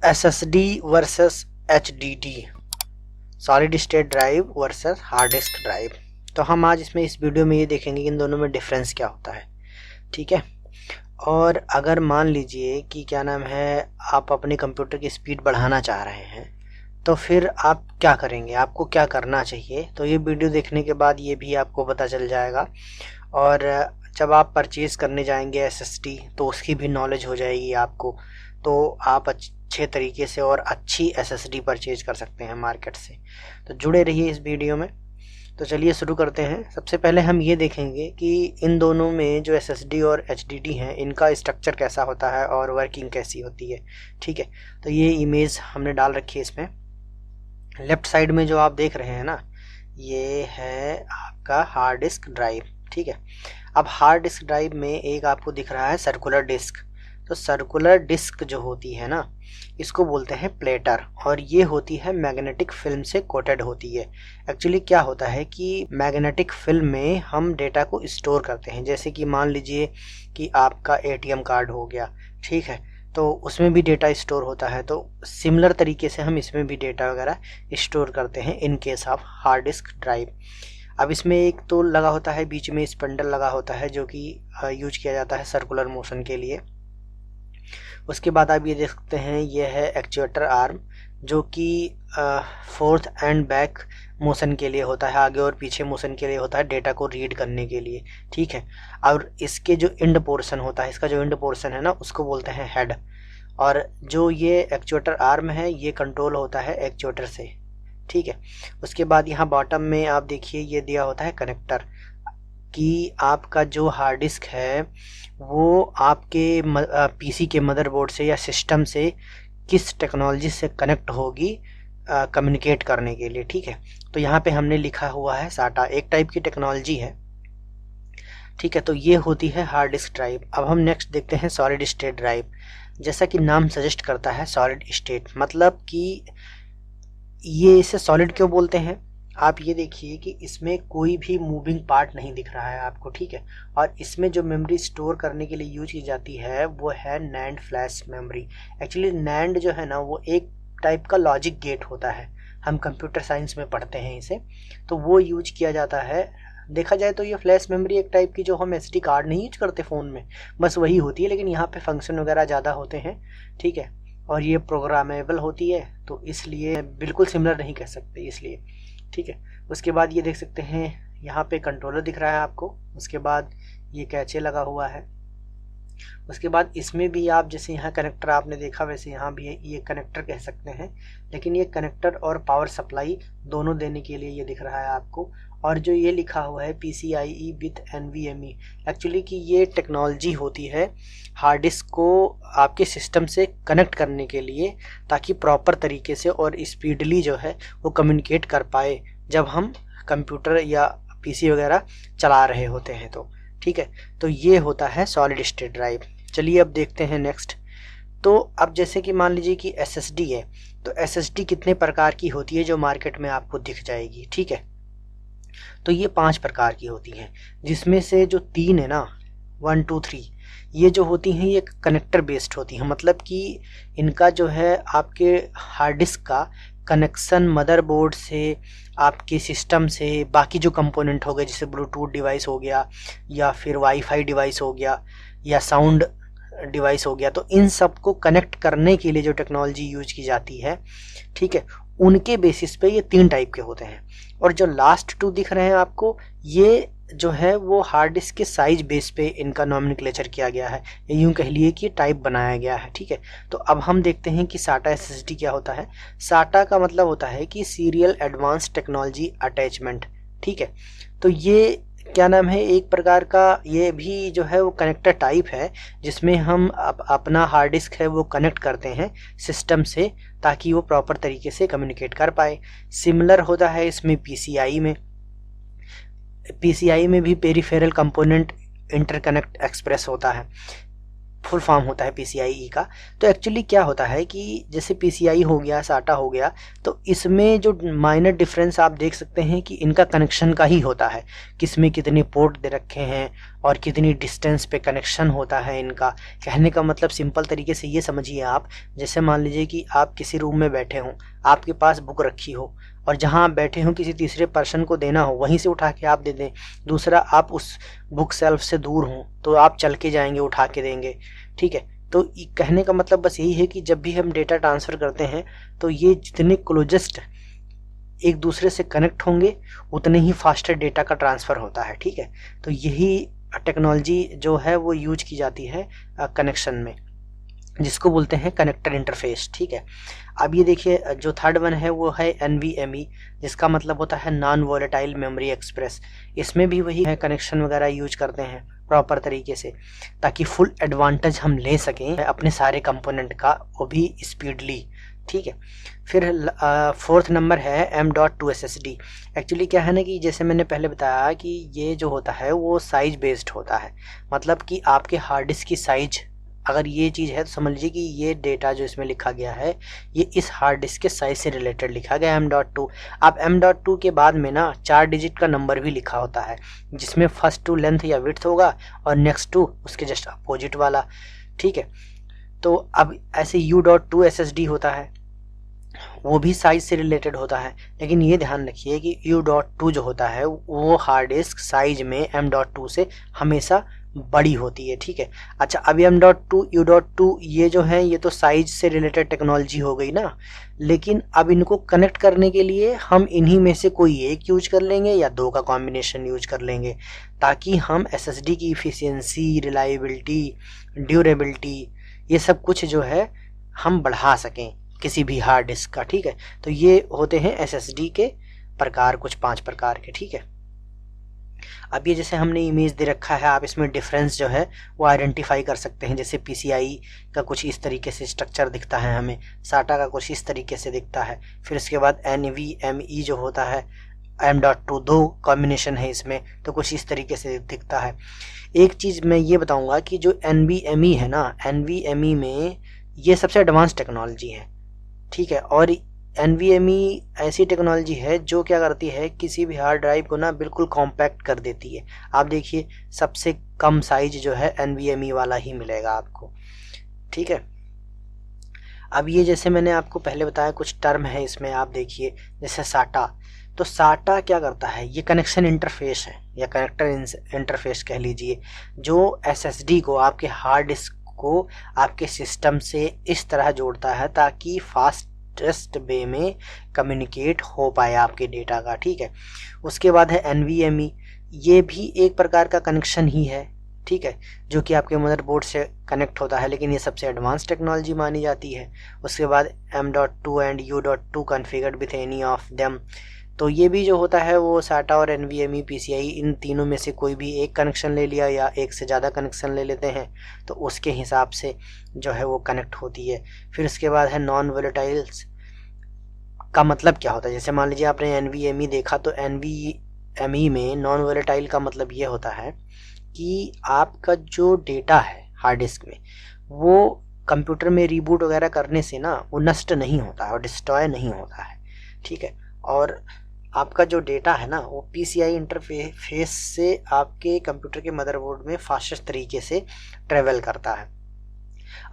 SSD versus HDD, solid state drive versus hard disk drive. तो हम आज इसमें इस वीडियो में ये देखेंगे कि इन दोनों में डिफरेंस क्या होता है। ठीक है। और अगर मान लीजिए कि क्या नाम है, आप अपने कंप्यूटर की स्पीड बढ़ाना चाह रहे हैं तो फिर आप क्या करेंगे, आपको क्या करना चाहिए। तो ये वीडियो देखने के बाद ये भी आपको पता चल जाएगा। और जब आप परचेज़ करने जाएंगे एसएसडी तो उसकी भी नॉलेज हो जाएगी आपको। तो आप अच्छे तरीके से और अच्छी एसएसडी परचेज कर सकते हैं मार्केट से। तो जुड़े रहिए इस वीडियो में। तो चलिए शुरू करते हैं। सबसे पहले हम ये देखेंगे कि इन दोनों में जो एसएसडी और एचडीडी हैं इनका स्ट्रक्चर कैसा होता है और वर्किंग कैसी होती है। ठीक है। तो ये इमेज हमने डाल रखी है इसमें। लेफ्ट साइड में जो आप देख रहे हैं ना, ये है आपका हार्ड डिस्क ड्राइव। ठीक है। अब हार्ड डिस्क ड्राइव में एक आपको दिख रहा है सर्कुलर डिस्क। तो सर्कुलर डिस्क जो होती है ना, इसको बोलते हैं प्लेटर, और ये होती है मैग्नेटिक फिल्म से कोटेड होती है। एक्चुअली क्या होता है कि मैग्नेटिक फिल्म में हम डेटा को स्टोर करते हैं। जैसे कि मान लीजिए कि आपका एटीएम कार्ड हो गया, ठीक है, तो उसमें भी डेटा स्टोर होता है। तो सिमिलर तरीके से हम इसमें भी डेटा वगैरह स्टोर करते हैं in case of hard disk drive. अब इसमें एक तो लगा होता है बीच में स्पंडल लगा होता है जो कि यूज किया जाता है सर्कुलर मोशन के लिए। उसके बाद आप ये देख सकते हैं, ये है एक्चुएटर आर्म जो कि फोर्थ एंड बैक मोशन के लिए होता है, आगे और पीछे मोशन के लिए होता है, डेटा को रीड करने के लिए। ठीक है। और इसके जो इंड पोर्शन होता है, इसका जो इंड पोर्शन है ना, उसको बोलते हैं हेड। और जो ये एक्चुएटर आर्म है ये कंट्रोल होता है एक्चुएटर से। ठीक है। उसके बाद यहाँ बॉटम में आप देखिए ये दिया होता है कनेक्टर, कि आपका जो हार्ड डिस्क है वो आपके पीसी के मदरबोर्ड से या सिस्टम से किस टेक्नोलॉजी से कनेक्ट होगी कम्युनिकेट करने के लिए। ठीक है। तो यहाँ पे हमने लिखा हुआ है साटा, एक टाइप की टेक्नोलॉजी है। ठीक है। तो ये होती है हार्ड डिस्क ड्राइव। अब हम नेक्स्ट देखते हैं सॉलिड स्टेट ड्राइव। जैसा कि नाम सजेस्ट करता है सॉलिड स्टेट, मतलब कि ये इसे सॉलिड क्यों बोलते हैं, आप ये देखिए कि इसमें कोई भी मूविंग पार्ट नहीं दिख रहा है आपको। ठीक है। और इसमें जो मेमोरी स्टोर करने के लिए यूज की जाती है वो है NAND flash memory. Actually NAND जो है ना वो एक टाइप का लॉजिक गेट होता है, हम कंप्यूटर साइंस में पढ़ते हैं इसे। तो वो यूज किया जाता है। देखा जाए तो ये फ्लैश मेमोरी एक टाइप की, जो हम एसडी कार्ड नहीं यूज करते फ़ोन में, बस वही होती है, लेकिन यहाँ पे फंक्शन वगैरह ज़्यादा होते हैं। ठीक है। और ये प्रोग्रामेबल होती है, तो इसलिए बिल्कुल सिमिलर नहीं कह सकते इसलिए। ठीक है। उसके बाद ये देख सकते हैं यहाँ पे कंट्रोलर दिख रहा है आपको। उसके बाद ये कैचे लगा हुआ है। उसके बाद इसमें भी आप जैसे यहाँ कनेक्टर आपने देखा वैसे यहाँ भी ये कनेक्टर कह सकते हैं, लेकिन ये कनेक्टर और पावर सप्लाई दोनों देने के लिए ये दिख रहा है आपको। और जो ये लिखा हुआ है PCIe विथ NVMe, एक्चुअली कि ये टेक्नोलॉजी होती है हार्ड डिस्क को आपके सिस्टम से कनेक्ट करने के लिए, ताकि प्रॉपर तरीके से और स्पीडली जो है वो कम्युनिकेट कर पाए जब हम कंप्यूटर या PC वगैरह चला रहे होते हैं तो। ठीक है। तो ये होता है सॉलिड स्टेट ड्राइव। चलिए अब देखते हैं नेक्स्ट। तो अब जैसे कि मान लीजिए कि SSD है, तो SSD कितने प्रकार की होती है जो मार्केट में आपको दिख जाएगी। ठीक है। तो ये 5 प्रकार की होती हैं, जिसमें से जो 3 है ना, 1 2 3, ये जो होती हैं ये कनेक्टर बेस्ड होती हैं। मतलब कि इनका जो है आपके हार्ड डिस्क का कनेक्शन मदरबोर्ड से, आपके सिस्टम से, बाकी जो कंपोनेंट हो गए जैसे ब्लूटूथ डिवाइस हो गया या फिर वाईफाई डिवाइस हो गया या साउंड डिवाइस हो गया, तो इन सब को कनेक्ट करने के लिए जो टेक्नोलॉजी यूज की जाती है, ठीक है, उनके बेसिस पे ये 3 टाइप के होते हैं। और जो लास्ट 2 दिख रहे हैं आपको, ये जो है वो हार्ड डिस्क के साइज बेस पे इनका नॉमेनक्लेचर किया गया है, यूं कह लिए कि टाइप बनाया गया है। ठीक है। तो अब हम देखते हैं कि साटा SSD क्या होता है। साटा का मतलब होता है कि सीरियल एडवांस टेक्नोलॉजी अटैचमेंट। ठीक है। तो ये क्या नाम है, एक प्रकार का ये भी जो है वो कनेक्टर टाइप है, जिसमें हम अपना हार्ड डिस्क है वो कनेक्ट करते हैं सिस्टम से, ताकि वो प्रॉपर तरीके से कम्युनिकेट कर पाए। सिमिलर होता है इसमें PCI में भी पेरिफेरल कंपोनेंट इंटरकनेक्ट एक्सप्रेस होता है। फुल फॉर्म होता है PCIe का। तो एक्चुअली क्या होता है कि जैसे PCI हो गया, SATA हो गया, तो इसमें जो माइनर डिफरेंस आप देख सकते हैं कि इनका कनेक्शन का ही होता है, किसमें कितने पोर्ट दे रखे हैं और कितनी डिस्टेंस पे कनेक्शन होता है इनका। कहने का मतलब सिंपल तरीके से ये समझिए आप, जैसे मान लीजिए कि आप किसी रूम में बैठे हों, आपके पास बुक रखी हो और जहाँ आप बैठे हों किसी तीसरे पर्सन को देना हो, वहीं से उठा के आप दे दें। दूसरा, आप उस बुक शेल्फ से दूर हों तो आप चल के जाएंगे, उठा के देंगे, ठीक है। तो कहने का मतलब बस यही है कि जब भी हम डेटा ट्रांसफ़र करते हैं तो ये जितने क्लोजेस्ट एक दूसरे से कनेक्ट होंगे उतने ही फास्टर डेटा का ट्रांसफ़र होता है, ठीक है। तो यही टेक्नोलॉजी जो है वो यूज की जाती है कनेक्शन में, जिसको बोलते हैं कनेक्टर इंटरफेस, ठीक है। अब ये देखिए जो थर्ड वन है वो है NVMe, जिसका मतलब होता है नॉन वोलेटाइल मेमोरी एक्सप्रेस। इसमें भी वही है, कनेक्शन वगैरह यूज करते हैं प्रॉपर तरीके से ताकि फुल एडवांटेज हम ले सकें अपने सारे कंपोनेंट का, वो भी स्पीडली, ठीक है। फिर फोर्थ नंबर है M.2 SSD। एक्चुअली क्या है ना कि जैसे मैंने पहले बताया कि ये जो होता है वो साइज बेस्ड होता है, मतलब कि आपके हार्ड डिस्क की साइज अगर ये चीज़ है तो समझ लीजिए कि ये डेटा जो इसमें लिखा गया है ये इस हार्ड डिस्क के साइज से रिलेटेड लिखा गया M.2। अब M.2 के बाद में ना 4 डिजिट का नंबर भी लिखा होता है, जिसमें फर्स्ट टू लेंथ या विड्थ होगा और नेक्स्ट टू उसके जस्ट अपोजिट वाला, ठीक है। तो अब ऐसे U.2 SSD होता है, वो भी साइज से रिलेटेड होता है, लेकिन ये ध्यान रखिए कि U.2 जो होता है वो हार्ड डिस्क साइज में M.2 से हमेशा बड़ी होती है, ठीक है। अच्छा, अब M.2 U.2 ये जो है ये तो साइज से रिलेटेड टेक्नोलॉजी हो गई ना, लेकिन अब इनको कनेक्ट करने के लिए हम इन्हीं में से कोई एक यूज कर लेंगे या दो का कॉम्बिनेशन यूज कर लेंगे, ताकि हम SSD की इफ़िशियंसी, रिलायबिलिटी, ड्यूरेबिलिटी, ये सब कुछ जो है हम बढ़ा सकें किसी भी हार्ड डिस्क का, ठीक है। तो ये होते हैं SSD के प्रकार, कुछ 5 प्रकार के, ठीक है। अब ये जैसे हमने इमेज दे रखा है, आप इसमें डिफरेंस जो है वो आइडेंटिफाई कर सकते हैं। जैसे PCI का कुछ इस तरीके से स्ट्रक्चर दिखता है हमें, SATA का कुछ इस तरीके से दिखता है। फिर उसके बाद NVMe जो होता है M.2, दो कॉम्बिनेशन है इसमें, तो कुछ इस तरीके से दिखता है। एक चीज़ मैं ये बताऊंगा कि जो NVMe है ना, NVMe में ये सबसे एडवांस टेक्नोलॉजी है, ठीक है। और NVMe ऐसी टेक्नोलॉजी है जो क्या करती है, किसी भी हार्ड ड्राइव को ना बिल्कुल कॉम्पैक्ट कर देती है। आप देखिए सबसे कम साइज जो है NVMe वाला ही मिलेगा आपको, ठीक है। अब ये जैसे मैंने आपको पहले बताया कुछ टर्म है इसमें, आप देखिए जैसे SATA। तो SATA क्या करता है, ये कनेक्शन इंटरफेस है या कनेक्टर इंटरफेस कह लीजिए, जो SSD को, आपके हार्ड डिस्क को आपके सिस्टम से इस तरह जोड़ता है ताकि फास्टेस्ट वे में कम्युनिकेट हो पाए आपके डेटा का, ठीक है। उसके बाद है NVMe, ये भी एक प्रकार का कनेक्शन ही है, ठीक है, जो कि आपके मदरबोर्ड से कनेक्ट होता है, लेकिन ये सबसे एडवांस टेक्नोलॉजी मानी जाती है। उसके बाद M.2 and U.2 configured with any of them, तो ये भी जो होता है वो SATA और NVMe, PCI, इन तीनों में से कोई भी एक कनेक्शन ले लिया या एक से ज़्यादा कनेक्शन ले लेते हैं तो उसके हिसाब से जो है वो कनेक्ट होती है। फिर उसके बाद है नॉन वोलेटाइल्स का मतलब क्या होता है, जैसे मान लीजिए आपने NVMe देखा, तो NVMe में नॉन वोलेटाइल का मतलब ये होता है कि आपका जो डेटा है हार्ड डिस्क में वो कंप्यूटर में रीबूट वगैरह करने से ना वो नष्ट नहीं होता है और डिस्ट्रॉय नहीं होता है, ठीक है। और आपका जो डेटा है ना वो PCI इंटरफेस से आपके कंप्यूटर के मदरबोर्ड में फास्टेस्ट तरीके से ट्रेवल करता है।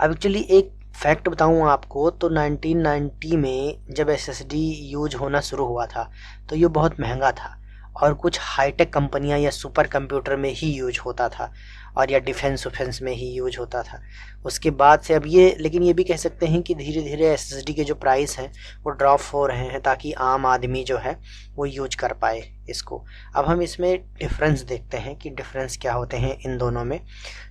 अब एक्चुअली एक फैक्ट बताऊँ आपको, तो 1990 में जब SSD यूज होना शुरू हुआ था तो ये बहुत महंगा था और कुछ हाईटेक कंपनियां या सुपर कंप्यूटर में ही यूज होता था और या डिफेंस में ही यूज होता था। उसके बाद से अब ये, लेकिन ये भी कह सकते हैं कि धीरे धीरे SSD के जो प्राइस हैं वो ड्रॉप हो रहे हैं ताकि आम आदमी जो है वो यूज कर पाए इसको। अब हम इसमें डिफरेंस देखते हैं कि डिफरेंस क्या होते हैं इन दोनों में।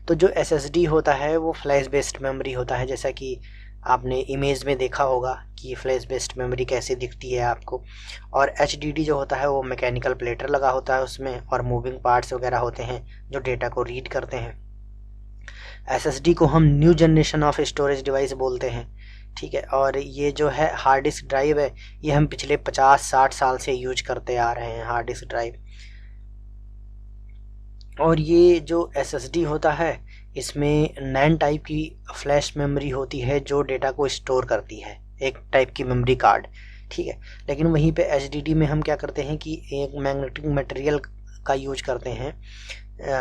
तो जो SSD होता है वो फ्लैश बेस्ड मेमोरी होता है, जैसा कि आपने इमेज में देखा होगा कि फ्लैश बेस्ड मेमोरी कैसे दिखती है आपको। और HDD जो होता है वो मैकेनिकल प्लेटर लगा होता है उसमें और मूविंग पार्ट्स वगैरह होते हैं जो डेटा को रीड करते हैं। SSD को हम new generation of storage device बोलते हैं, ठीक है। और ये जो है हार्ड डिस्क ड्राइव है, ये हम पिछले 50-60 साल से यूज करते आ रहे हैं हार्ड डिस्क ड्राइव। और ये जो SSD होता है इसमें नैन टाइप की फ्लैश मेमोरी होती है जो डेटा को स्टोर करती है, एक टाइप की मेमोरी कार्ड, ठीक है। लेकिन वहीं पे एचडीडी में हम क्या करते हैं कि एक मैग्नेटिक मटेरियल का यूज करते हैं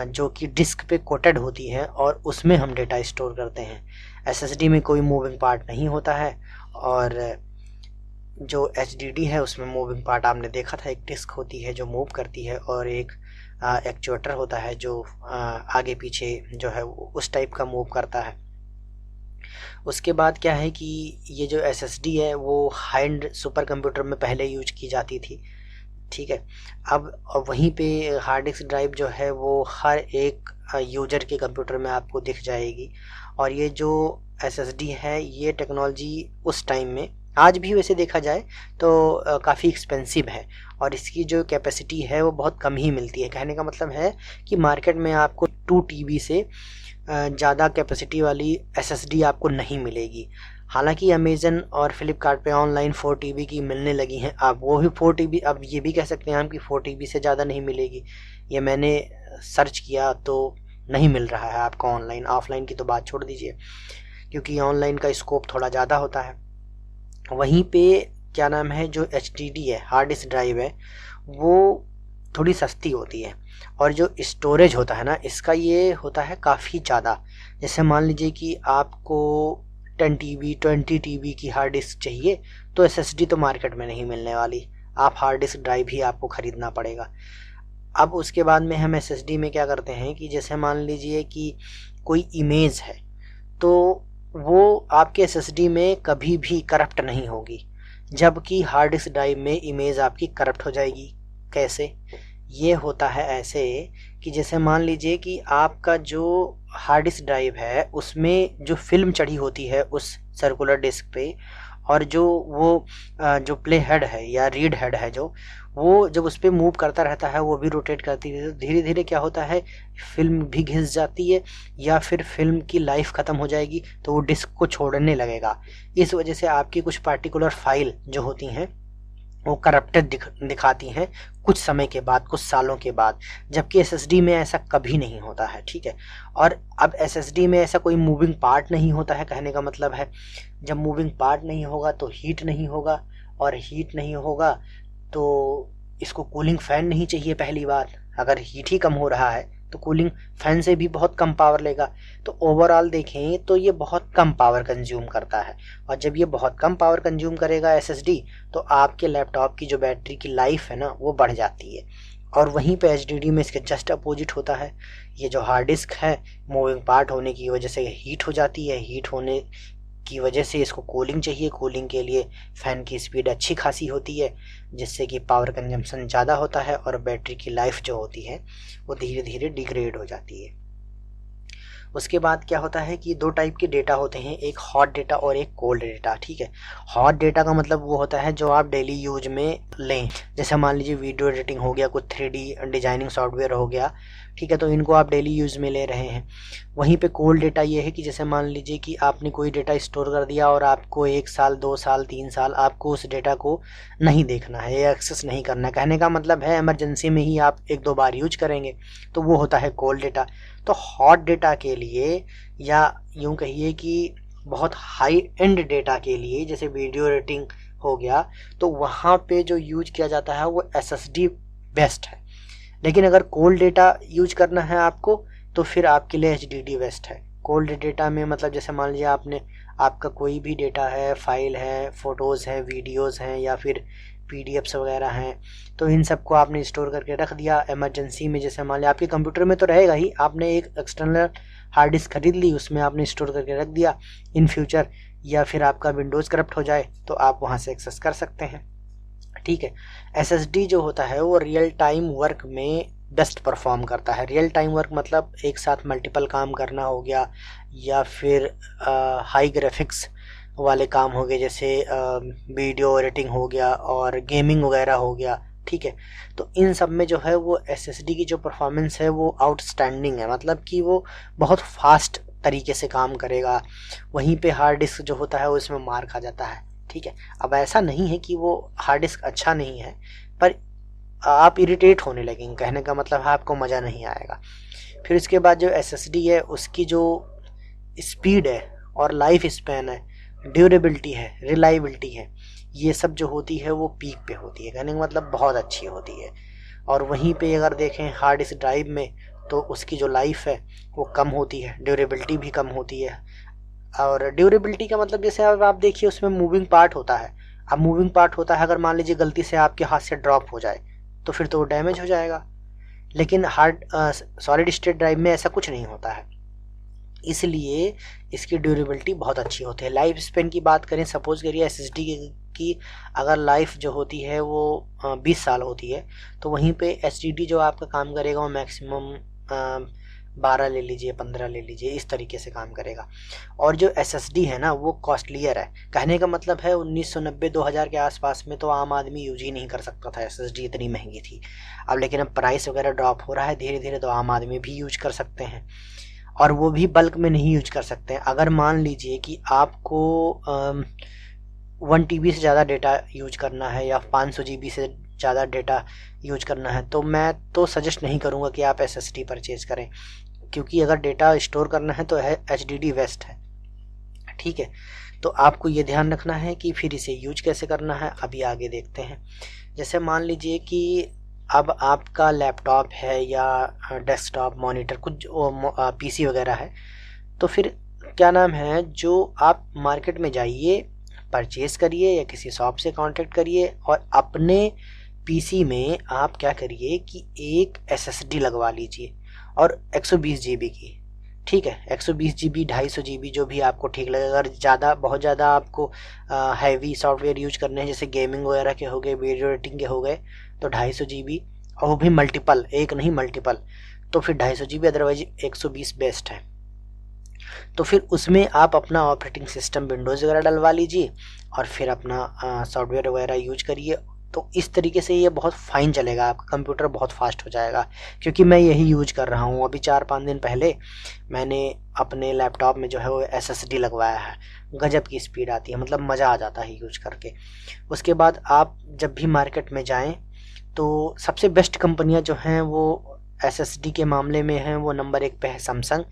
जो कि डिस्क पे कोटेड होती है और उसमें हम डेटा स्टोर करते हैं। एसएसडी में कोई मूविंग पार्ट नहीं होता है, और जो एचडीडी है उसमें मूविंग पार्ट आपने देखा था, एक डिस्क होती है जो मूव करती है और एक एक्चुएटर होता है जो आगे पीछे जो है उस टाइप का मूव करता है। उसके बाद क्या है कि ये जो एसएसडी है वो हाई एंड सुपर कंप्यूटर में पहले यूज की जाती थी, ठीक है। अब वहीं पे हार्ड डिस्क ड्राइव जो है वो हर एक यूजर के कंप्यूटर में आपको दिख जाएगी। और ये जो एसएसडी है ये टेक्नोलॉजी उस टाइम में, आज भी वैसे देखा जाए तो काफ़ी एक्सपेंसिव है और इसकी जो कैपेसिटी है वो बहुत कम ही मिलती है। कहने का मतलब है कि मार्केट में आपको 2 TB से ज़्यादा कैपेसिटी वाली एसएसडी आपको नहीं मिलेगी। हालांकि अमेज़न और फ्लिपकार्ट पे ऑनलाइन 4 TB की मिलने लगी हैं, अब वो भी 4 TB, अब ये भी कह सकते हैं हम कि 4 TB से ज़्यादा नहीं मिलेगी। ये मैंने सर्च किया तो नहीं मिल रहा है आपको ऑनलाइन, ऑफलाइन की तो बात छोड़ दीजिए, क्योंकि ऑनलाइन का स्कोप थोड़ा ज़्यादा होता है। वहीं पे क्या नाम है, जो HDD है, हार्ड डिस्क ड्राइव है, वो थोड़ी सस्ती होती है और जो स्टोरेज होता है ना इसका ये होता है काफ़ी ज़्यादा। जैसे मान लीजिए कि आपको 10 TB 20 TB की हार्ड डिस्क चाहिए तो SSD तो मार्केट में नहीं मिलने वाली, आप हार्ड डिस्क ड्राइव ही आपको ख़रीदना पड़ेगा। अब उसके बाद में हम SSD में क्या करते हैं कि जैसे मान लीजिए कि कोई इमेज है तो वो आपके SSD में कभी भी करप्ट नहीं होगी, जबकि हार्ड डिस्क ड्राइव में इमेज आपकी करप्ट हो जाएगी। कैसे? ये होता है ऐसे कि जैसे मान लीजिए कि आपका जो हार्ड डिस्क ड्राइव है उसमें जो फिल्म चढ़ी होती है उस सर्कुलर डिस्क पे, और जो वो जो प्ले हेड है या रीड हेड है जो वो जब उस पर मूव करता रहता है वो भी रोटेट करती है, धीरे धीरे क्या होता है फिल्म भी घिस जाती है या फिर फिल्म की लाइफ ख़त्म हो जाएगी तो वो डिस्क को छोड़ने लगेगा। इस वजह से आपकी कुछ पार्टिकुलर फाइल जो होती हैं वो करप्टेड दिखाती हैं कुछ समय के बाद, कुछ सालों के बाद, जबकि SSD में ऐसा कभी नहीं होता है, ठीक है। और अब SSD में ऐसा कोई मूविंग पार्ट नहीं होता है, कहने का मतलब है जब मूविंग पार्ट नहीं होगा तो हीट नहीं होगा, और हीट नहीं होगा तो इसको कूलिंग फैन नहीं चाहिए। पहली बात, अगर हीट ही कम हो रहा है तो कूलिंग फैन से भी बहुत कम पावर लेगा, तो ओवरऑल देखें तो ये बहुत कम पावर कंज्यूम करता है। और जब ये बहुत कम पावर कंज्यूम करेगा SSD तो आपके लैपटॉप की जो बैटरी की लाइफ है ना वो बढ़ जाती है। और वहीं पे HDD में इसके जस्ट अपोजिट होता है। ये जो हार्ड डिस्क है मूविंग पार्ट होने की वजह से हीट हो जाती है, हीट होने की वजह से इसको कूलिंग चाहिए, कूलिंग के लिए फ़ैन की स्पीड अच्छी खासी होती है जिससे कि पावर कंजम्पशन ज़्यादा होता है और बैटरी की लाइफ जो होती है वो धीरे धीरे डिग्रेड हो जाती है। उसके बाद क्या होता है कि 2 टाइप के डेटा होते हैं, एक हॉट डेटा और एक कोल्ड डेटा, ठीक है। हॉट डेटा का मतलब वो होता है जो आप डेली यूज में लें, जैसे मान लीजिए वीडियो एडिटिंग हो गया, कुछ 3D डिजाइनिंग सॉफ्टवेयर हो गया, ठीक है, तो इनको आप डेली यूज में ले रहे हैं। वहीं पे कोल्ड डेटा ये है कि जैसे मान लीजिए कि आपने कोई डेटा स्टोर कर दिया और आपको 1 साल 2 साल 3 साल आपको उस डेटा को नहीं देखना है या एक्सेस नहीं करना है, कहने का मतलब है इमरजेंसी में ही आप 1-2 बार यूज करेंगे, तो वो होता है कोल्ड डेटा। तो हॉट डेटा के लिए या यूं कहिए कि बहुत हाई एंड डेटा के लिए जैसे वीडियो एडिटिंग हो गया तो वहाँ पे जो यूज किया जाता है वो SSD बेस्ट है। लेकिन अगर कोल्ड डेटा यूज करना है आपको तो फिर आपके लिए HDD बेस्ट है। कोल्ड डेटा में मतलब जैसे मान लीजिए आपका कोई भी डेटा है, फाइल है, फ़ोटोज़ हैं, वीडियोज़ हैं या फिर PDFs वगैरह हैं, तो इन सबको आपने स्टोर करके रख दिया इमरजेंसी में। जैसे मान लिया आपके कंप्यूटर में तो रहेगा ही, आपने एक एक्सटर्नल हार्ड डिस्क खरीद ली, उसमें आपने स्टोर करके रख दिया, इन फ्यूचर या फिर आपका विंडोज़ करप्ट हो जाए तो आप वहाँ से एक्सेस कर सकते हैं, ठीक है। SSD जो होता है वो रियल टाइम वर्क में बेस्ट परफॉर्म करता है। रियल टाइम वर्क मतलब एक साथ मल्टीपल काम करना हो गया या फिर हाई ग्राफिक्स वाले काम हो गए, जैसे वीडियो एडिटिंग हो गया और गेमिंग वगैरह हो गया, ठीक है। तो इन सब में जो है वो SSD की जो परफॉर्मेंस है वो आउटस्टैंडिंग है, मतलब कि वो बहुत फास्ट तरीके से काम करेगा। वहीं पे हार्ड डिस्क जो होता है वो इसमें मार खा जाता है, ठीक है। अब ऐसा नहीं है कि वो हार्ड डिस्क अच्छा नहीं है, पर आप इरिटेट होने लगेंगे, कहने का मतलब है आपको मज़ा नहीं आएगा। फिर उसके बाद जो SSD है उसकी जो स्पीड है और लाइफ स्पैन है, ड्यूरेबिलिटी है, रिलायबिलिटी है, ये सब जो होती है वो पीक पे होती है, कहने का मतलब बहुत अच्छी होती है। और वहीं पे अगर देखें हार्ड डिस्क ड्राइव में तो उसकी जो लाइफ है वो कम होती है, ड्यूरेबिलिटी भी कम होती है। और ड्यूरेबिलिटी का मतलब जैसे अब आप देखिए उसमें मूविंग पार्ट होता है। अब मूविंग पार्ट होता है, अगर मान लीजिए गलती से आपके हाथ से ड्रॉप हो जाए तो फिर तो वो डैमेज हो जाएगा। लेकिन हार्ड सॉलिड स्टेट ड्राइव में ऐसा कुछ नहीं होता है, इसलिए इसकी ड्यूरेबिलिटी बहुत अच्छी होती है। लाइफ स्पेन की बात करें, सपोज करिए SSD की अगर लाइफ जो होती है वो 20 साल होती है, तो वहीं पे SSD जो आपका काम करेगा वो मैक्सिमम 12 ले लीजिए, 15 ले लीजिए, इस तरीके से काम करेगा। और जो SSD है ना वो कॉस्टलियर है, कहने का मतलब है 1990-2000 के आसपास में तो आम आदमी यूज ही नहीं कर सकता था, SSD इतनी महंगी थी। अब लेकिन अब प्राइस वगैरह ड्रॉप हो रहा है धीरे धीरे, तो आम आदमी भी यूज कर सकते हैं, और वो भी बल्क में नहीं यूज कर सकते हैं। अगर मान लीजिए कि आपको 1 TB से ज़्यादा डेटा यूज करना है या 500 GB से ज़्यादा डेटा यूज करना है, तो मैं तो सजेस्ट नहीं करूँगा कि आप SSD परचेज़ करें, क्योंकि अगर डेटा स्टोर करना है तो HDD बेस्ट है। ठीक है, तो आपको ये ध्यान रखना है कि फिर इसे यूज कैसे करना है, अभी आगे देखते हैं। जैसे मान लीजिए कि अब आपका लैपटॉप है या डेस्कटॉप मॉनिटर कुछ PC वगैरह है, तो फिर क्या नाम है, जो आप मार्केट में जाइए, परचेज़ करिए या किसी शॉप से कांटेक्ट करिए और अपने PC में आप क्या करिए कि एक SSD लगवा लीजिए, और 120 GB की। ठीक है, 120 GB, 250 GB जो भी आपको ठीक लगे। अगर ज़्यादा बहुत ज़्यादा आपको हैवी सॉफ्टवेयर यूज करने हैं, जैसे गेमिंग वगैरह के हो गए, वीडियो एडिटिंग के हो गए, तो 250 GB, और वो भी मल्टीपल, एक नहीं मल्टीपल, तो फिर 250 GB, अदरवाइज 120 बेस्ट है। तो फिर उसमें आप अपना ऑपरेटिंग सिस्टम विंडोज़ वगैरह डलवा लीजिए और फिर अपना सॉफ्टवेयर वगैरह यूज करिए। तो इस तरीके से ये बहुत फाइन चलेगा, आपका कंप्यूटर बहुत फास्ट हो जाएगा। क्योंकि मैं यही यूज कर रहा हूँ, अभी 4-5 दिन पहले मैंने अपने लैपटॉप में जो है वो SSD लगवाया है, गजब की स्पीड आती है, मतलब मज़ा आ जाता है यूज करके। उसके बाद आप जब भी मार्केट में जाएँ तो सबसे बेस्ट कंपनियाँ जो हैं वो SSD के मामले में हैं, वो नंबर 1 पे है सैमसंग,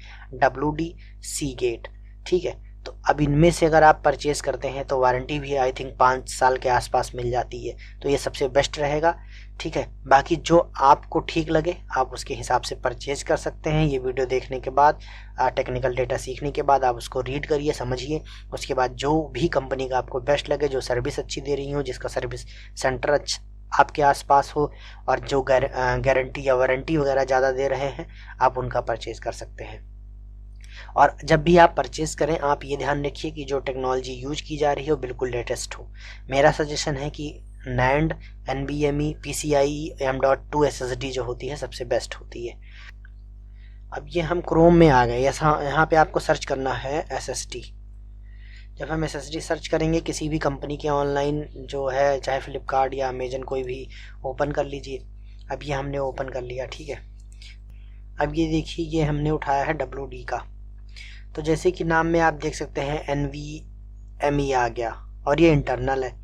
WD, सीगेट। ठीक है, तो अब इनमें से अगर आप परचेज़ करते हैं तो वारंटी भी आई थिंक 5 साल के आसपास मिल जाती है, तो ये सबसे बेस्ट रहेगा। ठीक है, बाकी जो आपको ठीक लगे आप उसके हिसाब से परचेज़ कर सकते हैं। ये वीडियो देखने के बाद, टेक्निकल डेटा सीखने के बाद आप उसको रीड करिए, समझिए, उसके बाद जो भी कंपनी का आपको बेस्ट लगे, जो सर्विस अच्छी दे रही हो, जिसका सर्विस सेंटर अच्छा आपके आसपास हो, और जो गारंटी या वारंटी वगैरह ज़्यादा दे रहे हैं, आप उनका परचेज़ कर सकते हैं। और जब भी आप परचेज़ करें आप ये ध्यान रखिए कि जो टेक्नोलॉजी यूज की जा रही है वो बिल्कुल लेटेस्ट हो। मेरा सजेशन है कि NAND, NVMe, PCIe M.2 SSD जो होती है सबसे बेस्ट होती है। अब ये हम क्रोम में आ गए, यहाँ पे आपको सर्च करना है SSD। जब हम SSD सर्च करेंगे किसी भी कंपनी के ऑनलाइन जो है, चाहे फ्लिपकार्ट या अमेजन, कोई भी ओपन कर लीजिए। अब ये हमने ओपन कर लिया। ठीक है, अब ये देखिए ये हमने उठाया है WD का। तो जैसे कि नाम में आप देख सकते हैं NVMe आ गया, और ये इंटरनल है।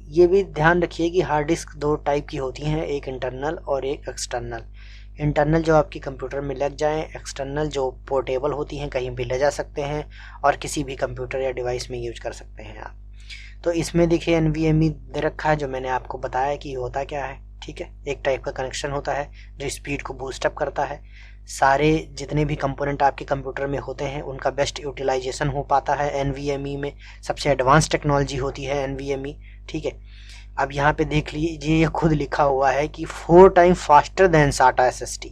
ये भी ध्यान रखिए कि हार्ड डिस्क 2 टाइप की होती हैं, एक इंटरनल और एक एक्सटर्नल। इंटरनल जो आपकी कंप्यूटर में लग जाएं, एक्सटर्नल जो पोर्टेबल होती हैं, कहीं भी ले जा सकते हैं और किसी भी कंप्यूटर या डिवाइस में यूज कर सकते हैं आप। तो इसमें देखिए NVMe दे रखा है, जो मैंने आपको बताया कि होता क्या है। ठीक है, एक टाइप का कनेक्शन होता है जो स्पीड को बूस्टअप करता है। सारे जितने भी कंपोनेंट आपके कंप्यूटर में होते हैं उनका बेस्ट यूटिलाइजेशन हो पाता है NVMe में। सबसे एडवांस टेक्नोलॉजी होती है NVMe। ठीक है, अब यहाँ पे देख लीजिए ये खुद लिखा हुआ है कि 4 time faster than SATA SSD।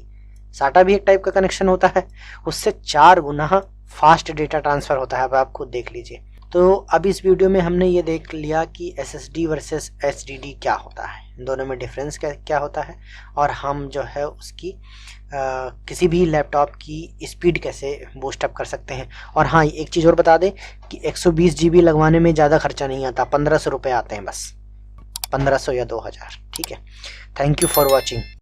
SATA भी एक टाइप का कनेक्शन होता है, उससे 4 गुना फास्ट डेटा ट्रांसफ़र होता है। अब आप खुद देख लीजिए। तो अब इस वीडियो में हमने ये देख लिया कि SSD वर्सेस HDD क्या होता है, इन दोनों में डिफरेंस क्या होता है, और हम जो है उसकी किसी भी लैपटॉप की स्पीड कैसे बूस्टअप कर सकते हैं। और हाँ, एक चीज़ और बता दें कि 120 GB लगवाने में ज़्यादा खर्चा नहीं आता, 1500 रुपये आते हैं बस, 1500 या 2000। ठीक है, थैंक यू फॉर वॉचिंग।